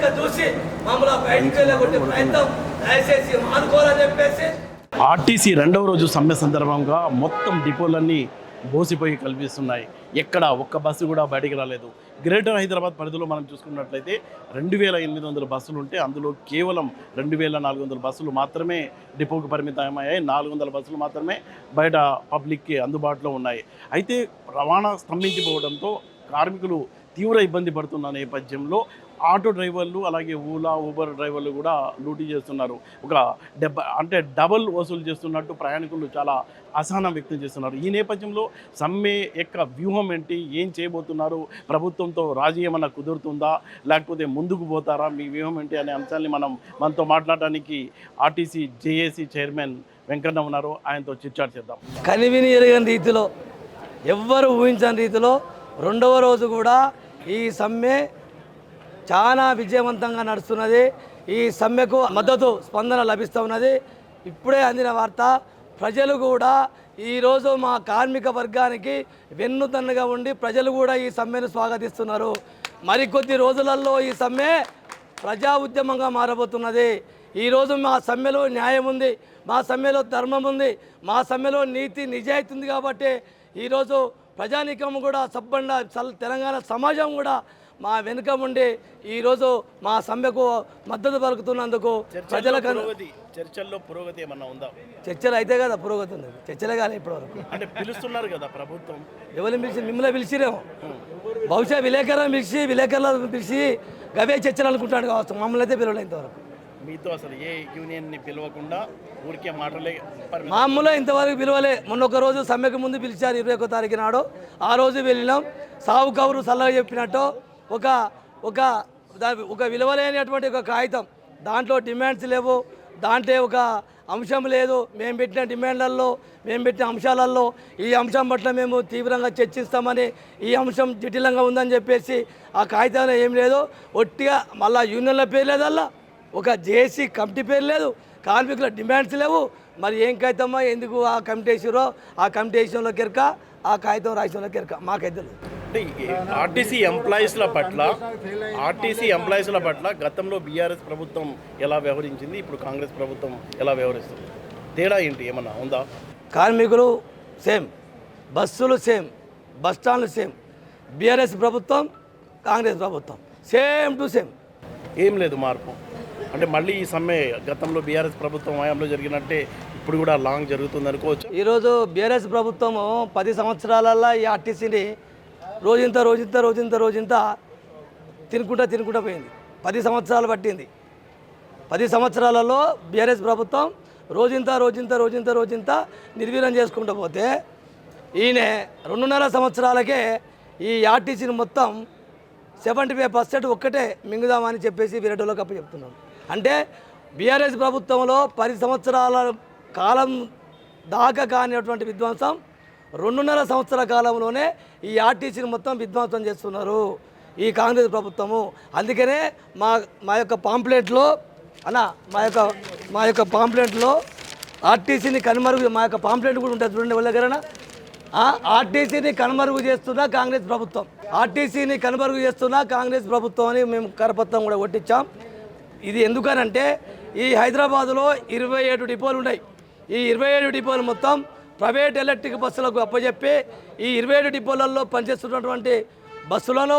కళ్ళ చూసి మమ్మల్ని బయటికి వెళ్ళగొట్టే ప్రయత్నం దయచేసి మానుకోవాలని చెప్పేసి ఆర్టీసీ రెండవ రోజు సమ్మె సందర్భంగా మొత్తం డిపోలన్నీ బోసిపోయి కల్పిస్తున్నాయి. ఎక్కడ ఒక్క బస్సు కూడా బయటికి రాలేదు. గ్రేటర్ హైదరాబాద్ పరిధిలో మనం చూసుకున్నట్లయితే 2800 బస్సులు ఉంటే అందులో కేవలం 2400 బస్సులు మాత్రమే డిపోకు పరిమితమయ్యాయి. 400 బస్సులు మాత్రమే బయట పబ్లిక్కి అందుబాటులో ఉన్నాయి. అయితే రవాణా స్తంభించిపోవడంతో కార్మికులు తీవ్ర ఇబ్బంది పడుతున్న నేపథ్యంలో ఆటో డ్రైవర్లు అలాగే ఓలా ఊబర్ డ్రైవర్లు కూడా డ్యూటీ చేస్తున్నారు. ఒక డబల్ వసూలు చేస్తున్నట్టు ప్రయాణికులు చాలా అసహనం వ్యక్తం చేస్తున్నారు. ఈ నేపథ్యంలో సమ్మె యొక్క వ్యూహం ఏంటి, ఏం చేయబోతున్నారు, ప్రభుత్వంతో రాజీ ఏమన్నా కుదురుతుందా, లేకపోతే ముందుకు పోతారా, మీ వ్యూహం ఏంటి అనే అంశాన్ని మనతో మాట్లాడడానికి ఆర్టీసీ జేఏసీ చైర్మన్ వెంకన్న ఉన్నారు. ఆయనతో చిట్చాట్ చేద్దాం. కనివిని ఎరగని రీతిలో ఎవ్వరు ఊహించని రీతిలో రెండవ రోజు కూడా ఈ సమ్మె చాలా విజయవంతంగా నడుస్తున్నది. ఈ సమ్మెకు మద్దతు స్పందన లభిస్తూ ఉన్నది. ఇప్పుడే అందిన వార్త, ప్రజలు కూడా ఈరోజు మా కార్మిక వర్గానికి వెన్నుదన్నుగా ఉండి ప్రజలు కూడా ఈ సమ్మెను స్వాగతిస్తున్నారు. మరికొద్ది రోజులలో ఈ సమ్మె ప్రజా ఉద్యమంగా మారబోతున్నది. ఈరోజు మా సమ్మెలో న్యాయం ఉంది, మా సమ్మెలో ధర్మం ఉంది, మా సమ్మెలో నీతి నిజాయితీ ఉంది. కాబట్టి ఈరోజు ప్రజానీకం కూడా సబ్బండ తెలంగాణ సమాజం కూడా మా వెనుక ఉండి ఈరోజు మా సమ్మెకు మద్దతు పలుకుతున్నందుకు ప్రజలకు చర్చల్లో పురోగతి ఏమన్నా ఉందా? చర్చలు అయితే కదా పురోగతి ఉంది, చర్చలే కానీ ఇప్పటివరకు. అంటే పిలుస్తున్నారు కదా ప్రభుత్వం, ఎవరిని పిలిచి? మిమ్మల్ని పిలిచిరేమో, బహుశా విలేకరులను పిలిచి గవే చర్చలు అనుకుంటాడు కావచ్చు. మమ్మల్ని అయితే పిలవలేదు ఇంతవరకు. మీతో అసలు ఏ యూనియన్ని పిలవకుండా ఊరికే మాటలే మామూలుగా ఇంతవరకు పిలవలే. మొన్న ఒక రోజు సమ్మెకు ముందు పిలిచారు, 21వ తారీఖు నాడు. ఆ రోజు వెళ్ళినాం. సావు కబురు సల్లగా చెప్పినట్టు ఒక విలువలేనటువంటి ఒక కాగితం, దాంట్లో డిమాండ్స్ లేవు, దాంట్లో ఒక అంశం లేదు. మేము పెట్టిన డిమాండ్లలో, మేము పెట్టిన అంశాలలో ఈ అంశం పట్ల మేము తీవ్రంగా చర్చిస్తామని, ఈ అంశం జటిలంగా ఉందని చెప్పేసి ఆ కాగితంలో ఏం లేదు. ఒట్టిగా మళ్ళీ యూనియన్ల పేరు లేదల్లా, ఒక జేసీ కమిటీ పేరు లేదు, కార్మికుల డిమాండ్స్ లేవు. మరి ఏం కాగితమో, ఎందుకు ఆ కమిటీ వేసారో, ఆ కమిటీ వేసంలో కెరక, ఆ కాగితం రాసంలో కెరక, మాకైతే లేదు. అంటే ఆర్టీసీ ఎంప్లాయీస్ల పట్ల గతంలో బీఆర్ఎస్ ప్రభుత్వం ఎలా వ్యవహరించింది, ఇప్పుడు కాంగ్రెస్ ప్రభుత్వం ఎలా వ్యవహరిస్తుంది, తేడా ఏంటి, ఏమన్నా ఉందా? కార్మికులు సేమ్, బస్సులు సేమ్, బస్టాండ్లు సేమ్. బీఆర్ఎస్ ప్రభుత్వం, కాంగ్రెస్ ప్రభుత్వం సేమ్ టు సేమ్, ఏం లేదు మార్పు. అంటే మళ్ళీ ఈ సమ్మె గతంలో బీఆర్ఎస్ ప్రభుత్వం హయాంలో జరిగినట్టే ఇప్పుడు కూడా లాంగ్ జరుగుతుంది అనుకోవచ్చు. ఈరోజు బీఆర్ఎస్ ప్రభుత్వము 10 సంవత్సరాలలో ఈ ఆర్టీసీని రోజంత తినుకుంటా పోయింది. 10 సంవత్సరాలు పట్టింది. 10 సంవత్సరాలలో బీఆర్ఎస్ ప్రభుత్వం రోజంత నిర్వీర్యం చేసుకుంటూ పోతే ఈయన 2.5 సంవత్సరాలకే ఈ ఆర్టీసీని మొత్తం 75% ఒక్కటే మింగుదామని చెప్పేసి విరటోళ్ళకి అప్పు చెప్తున్నాం. అంటే బీఆర్ఎస్ ప్రభుత్వంలో 10 సంవత్సరాల కాలం దాకా కానిటువంటి విధ్వంసం 2.5 సంవత్సరాల కాలంలోనే ఈ ఆర్టీసీని మొత్తం విధ్వంసం చేస్తున్నారు ఈ కాంగ్రెస్ ప్రభుత్వము. అందుకనే మా యొక్క పాంప్లెట్లో ఆర్టీసీని కనుమరుగు, మా యొక్క పాంప్లెట్ కూడా ఉంటుంది చూడండి వాళ్ళ దగ్గర, ఆర్టీసీని కనుమరుగు చేస్తున్న కాంగ్రెస్ ప్రభుత్వం, ఆర్టీసీని కనుమరుగు చేస్తున్న కాంగ్రెస్ ప్రభుత్వం అని మేము కరపత్రం కూడా కొట్టించాం. ఇది ఎందుకనంటే ఈ హైదరాబాదులో 27 డిపోలు ఉన్నాయి. ఈ 27 డిపోలు మొత్తం ప్రైవేట్ ఎలక్ట్రిక్ బస్సులకు అప్పచెప్పి ఈ 27 డిపోలలో పనిచేస్తున్నటువంటి బస్సులను,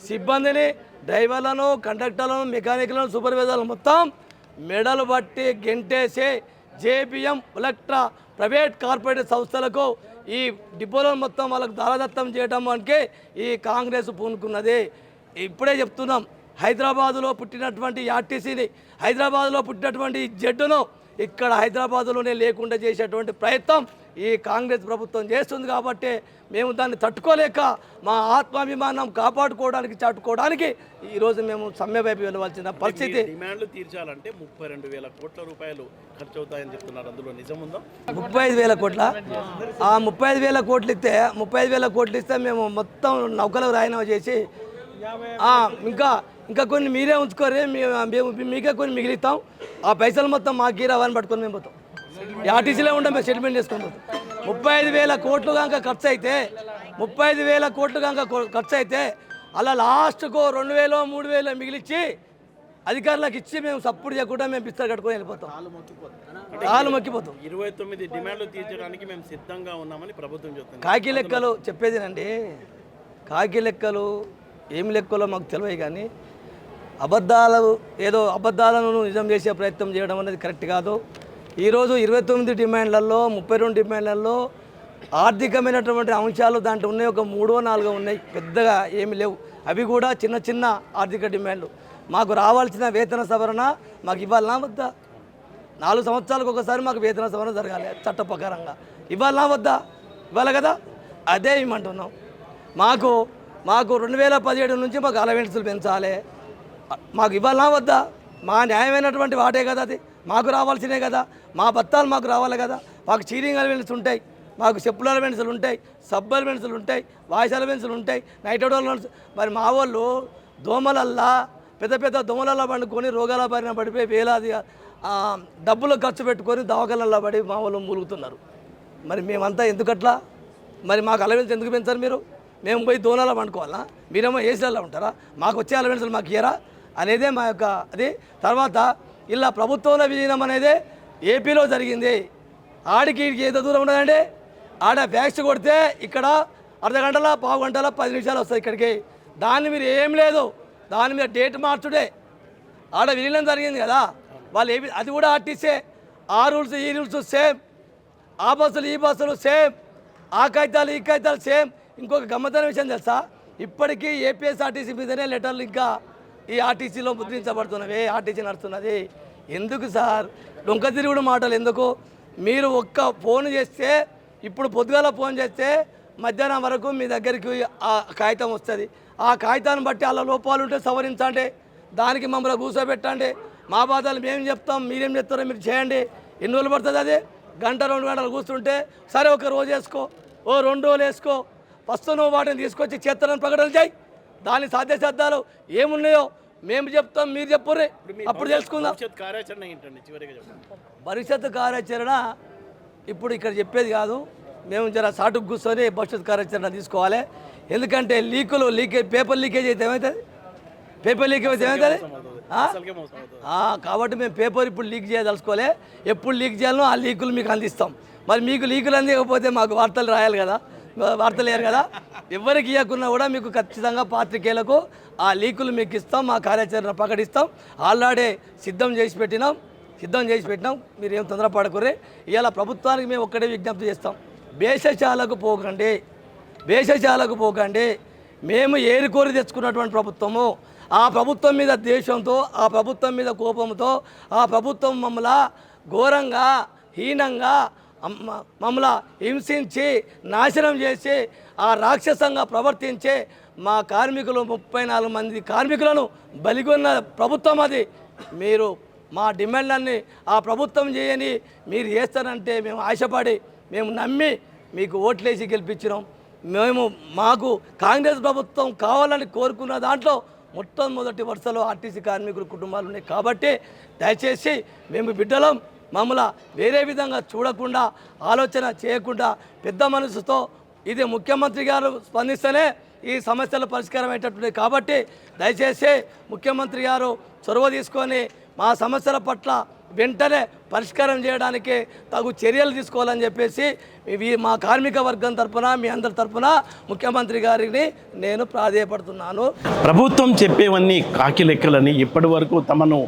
సిబ్బందిని, డ్రైవర్లను, కండక్టర్లను, మెకానిక్లను, సూపర్వైజర్లను మొత్తం మెడలు బట్టి గెంటేసి జేబీఎం, ఎలక్ట్రా ప్రైవేట్ కార్పొరేట్ సంస్థలకు ఈ డిపోలను మొత్తం వాళ్ళకు దారదత్తం చేయడానికి ఈ కాంగ్రెస్ పూనుకున్నది. ఇప్పుడే చెప్తున్నాం, హైదరాబాదులో పుట్టినటువంటి ఆర్టీసీని, హైదరాబాదులో పుట్టినటువంటి జెడ్డును ఇక్కడ హైదరాబాదులోనే లేకుండా చేసేటువంటి ప్రయత్నం ఈ కాంగ్రెస్ ప్రభుత్వం చేస్తుంది. కాబట్టి మేము దాన్ని తట్టుకోలేక మా ఆత్మాభిమానం చాటుకోవడానికి ఈరోజు మేము సమ్మె వైపు వెళ్ళవలసిన పరిస్థితి. డిమాండ్లు తీర్చాలంటే 32,000 కోట్ల రూపాయలు ఖర్చు అవుతాయని చెప్తున్నారు. అందులో నిజం ఉందా? 35,000 కోట్ల. ఆ 35,000 కోట్లు ఇస్తే 35,000 కోట్లు ఇస్తే మేము మొత్తం నౌకలకు రాయనవ చేసి ఇంకా కొన్ని మీరే ఉంచుకోరే, మీకే కొన్ని మిగిలిస్తాం, ఆ పైసలు మొత్తం మా గీరావని పట్టుకొని మేము పోతాం. ఆర్టీసీలో ఉంటాం, మేము సెటిల్మెంట్ చేసుకొని పోతాం. 35,000 కోట్లు కనుక ఖర్చు అయితే 35,000 కోట్లు కనుక ఖర్చు అయితే అలా లాస్ట్కు 2,000 3,000 మిగిలిచ్చి అధికారులకు ఇచ్చి మేము సపోర్ట్ చేయకుండా మేము పిస్తలు కట్టుకొని వెళ్ళిపోతాం, కాలు మొక్కిపోతాం. 29 డిమాండ్లు తీర్చడానికి మేము సిద్ధంగా ఉన్నామని ప్రభుత్వం చెప్తుంది. కాకి లెక్కలు చెప్పేదేనండి, కాకి లెక్కలు ఏమి లెక్కలో మాకు తెలియదు, కానీ అబద్ధాలను నిజం చేసే ప్రయత్నం చేయడం అనేది కరెక్ట్ కాదు. ఈరోజు 29 డిమాండ్లలో 32 డిమాండ్లలో ఆర్థికమైనటువంటి అంశాలు దాంట్లో ఉన్నాయి, ఒక 3-4 ఉన్నాయి, పెద్దగా ఏమి లేవు. అవి కూడా చిన్న చిన్న ఆర్థిక డిమాండ్లు. మాకు రావాల్సిన వేతన సవరణ మాకు ఇవ్వాలనా వద్దా? 4 సంవత్సరాలకు ఒకసారి మాకు వేతన సవరణ జరగాలి చట్ట ప్రకారంగా. ఇవ్వాలనా వద్దా? ఇవ్వాలి కదా, అదే ఇవ్వమంటున్నాం. మాకు 2017 నుంచి మాకు అలవెన్సులు పెంచాలి, మాకు ఇవ్వాలనా వద్దా? మా న్యాయమైనటువంటి వాటే కదా, అది మాకు రావాల్సినే కదా. మా బత్తాలు మాకు రావాలి కదా. మాకు చీరింగ్ అలవెన్స్ ఉంటాయి, మాకు చెప్పుల అలవెన్సులు ఉంటాయి, సబ్ అలవెన్సులు ఉంటాయి, వాయిస్ అలవెన్సులు ఉంటాయి, నైట్ అవుట్ అలవెన్స్. మరి మా వాళ్ళు దోమలల్లా పెద్ద దోమలల్లా పండుకొని రోగాల బారిన పడిపోయి వేలాది డబ్బులు ఖర్చు పెట్టుకొని దవాఖానల్లో పడి మా వాళ్ళు మూలుగుతున్నారు. మరి మేమంతా ఎందుకట్లా? మరి మాకు అలవెన్స్ ఎందుకు పెంచారు మీరు? మేము పోయి దోనాలో పండుకోవాలా? మీరేమో ఏసీలలో ఉంటారా? మాకు వచ్చే అలవెన్సులు మాకు ఇయ్యరా అనేదే మా యొక్క అది. తర్వాత ఇలా ప్రభుత్వంలో విలీనం అనేది ఏపీలో జరిగింది. ఆడికి ఏదో దూరం ఉన్నదండి. ఆడ ఫ్యాక్స్ కొడితే ఇక్కడ అర్ధ గంటల, పావు గంటల, 10 నిమిషాలు వస్తాయి ఇక్కడికి. దాన్ని మీరు ఏం లేదు, దాని మీద డేట్ మార్చుడే. ఆడ విలీనం జరిగింది కదా, వాళ్ళు అది కూడా ఆర్టీసీ. ఆ రూల్స్ ఈ రూల్స్ సేమ్, ఆ బస్సులు ఈ బస్సులు సేమ్, ఆ కాగితాలు ఈ కాగితాలు సేమ్. ఇంకొక గమ్మత్తైన విషయం తెలుసా? ఇప్పటికీ ఏపీఎస్ఆర్టీసీ మీదనే లెటర్లు ఇంకా ఈ ఆర్టీసీలో ముద్రించబడుతున్నవి, ఆర్టీసీ నడుస్తున్నది. ఎందుకు సార్ డొంక తిరుగుడు మాటలు ఎందుకు? మీరు ఒక్క ఫోన్ చేస్తే, ఇప్పుడు పొద్దుగాల ఫోన్ చేస్తే మధ్యాహ్నం వరకు మీ దగ్గరికి ఆ కాగితం వస్తుంది. ఆ కాగితాన్ని బట్టి అలా లోపాలు ఉంటే సవరించండి, దానికి మమ్మల్ని కూర్చోబెట్టండి. మా బాధలు మేము చెప్తాం, మీరేం చెప్తారో మీరు చేయండి. ఎన్ని రోజులు పడుతుంది? అది 1-2 గంటలు కూర్చుంటే సరే, ఒక రోజు వేసుకో, 2 రోజులు వేసుకో. ఫస్ట్ నువ్వు వాటిని తీసుకొచ్చి చేస్తానని ప్రకటన చేయి. దాని సాధ్యసాధ్యాలు ఏమున్నాయో మేము చెప్తాం, మీరు చెప్పుర్రి, అప్పుడు తెలుసుకుందాం. భవిష్యత్తు కార్యాచరణ ఇప్పుడు ఇక్కడ చెప్పేది కాదు. మేము జర సాటుకు కూర్చొని భవిష్యత్ కార్యాచరణ తీసుకోవాలి. ఎందుకంటే పేపర్ లీకేజ్ అయితే ఏమవుతుంది? పేపర్ లీక్ అయితే ఏమవుతుంది? కాబట్టి మేము పేపర్ ఇప్పుడు లీక్ చేయదలుచుకోలే. ఎప్పుడు లీక్ చేయాలో ఆ లీకులు మీకు అందిస్తాం. మరి మీకు లీకులు అందించకపోతే మాకు వార్తలు రాయాలి కదా, వార్తలు వేయరు కదా. ఎవరికి ఇవ్వకున్నా కూడా మీకు ఖచ్చితంగా పాత్రికేయులకు ఆ లీకులు మీకు ఇస్తాం, మా కార్యాచరణ ప్రకటిస్తాం. ఆల్రెడీ సిద్ధం చేసి పెట్టినాం. మీరు ఏం తొందరపడకుర్రి. ఇవాళ ప్రభుత్వానికి మేము ఒక్కడే విజ్ఞప్తి చేస్తాం, భేషజాలకు పోకండి. మేము ఏరికోరి తెచ్చుకున్నటువంటి ప్రభుత్వము, ఆ ప్రభుత్వం మీద ద్వేషంతో, ఆ ప్రభుత్వం మీద కోపంతో, ఆ ప్రభుత్వం మమ్మల్ని ఘోరంగా హీనంగా మమ్మల్ని హింసించి నాశనం చేసి ఆ రాక్షసంగా ప్రవర్తించే మా కార్మికులు 34 మంది కార్మికులను బలిగొన్న ప్రభుత్వం అది. మీరు మా డిమాండ్లన్నీ ఆ ప్రభుత్వం చేయని మీరు చేస్తారంటే మేము ఆశపడి, మేము నమ్మి మీకు ఓట్లేసి గెలిపించినాం. మాకు కాంగ్రెస్ ప్రభుత్వం కావాలని కోరుకున్న దాంట్లో మొట్టమొదటి వరుసలో ఆర్టీసీ కార్మికుల కుటుంబాలు ఉన్నాయి. కాబట్టి దయచేసి మేము బిడ్డలం, మమ్మల్ని వేరే విధంగా చూడకుండా, ఆలోచన చేయకుండా పెద్ద మనసుతో ఇది ముఖ్యమంత్రి గారు స్పందిస్తేనే ఈ సమస్యల పరిష్కారం అయ్యేటటువంటి. కాబట్టి దయచేసి ముఖ్యమంత్రి గారు చొరవ తీసుకొని మా సమస్యల పట్ల వెంటనే పరిష్కారం చేయడానికి తగు చర్యలు తీసుకోవాలని చెప్పేసి మా కార్మిక వర్గం తరఫున, మీ అందరి తరఫున ముఖ్యమంత్రి గారిని నేను ప్రాధేయపడుతున్నాను. ప్రభుత్వం చెప్పేవన్నీ కాకి లెక్కలని ఇప్పటి వరకు తమను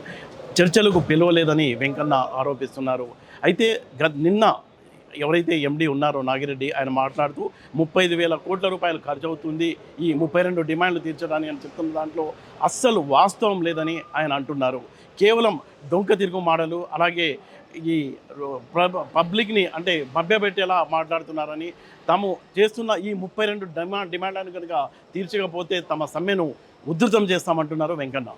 చర్చలకు పిలవలేదని వెంకన్న ఆరోపిస్తున్నారు. అయితే నిన్న ఎవరైతే ఎండీ ఉన్నారో నాగిరెడ్డి, ఆయన మాట్లాడుతూ 35,000 కోట్ల రూపాయలు ఖర్చు అవుతుంది ఈ 32 డిమాండ్లు తీర్చడానికి అని చెప్తున్న దాంట్లో అస్సలు వాస్తవం లేదని ఆయన అంటున్నారు. కేవలం డొంక తిరుగు మాటలు, అలాగే ఈ పబ్లిక్ని అంటే మభ్యపెట్టేలా మాట్లాడుతున్నారని, తాము చేస్తున్న ఈ 32 డిమాండ్లను కనుక తీర్చకపోతే తమ సమ్మెను ఉధృతం చేస్తామంటున్నారు వెంకన్న.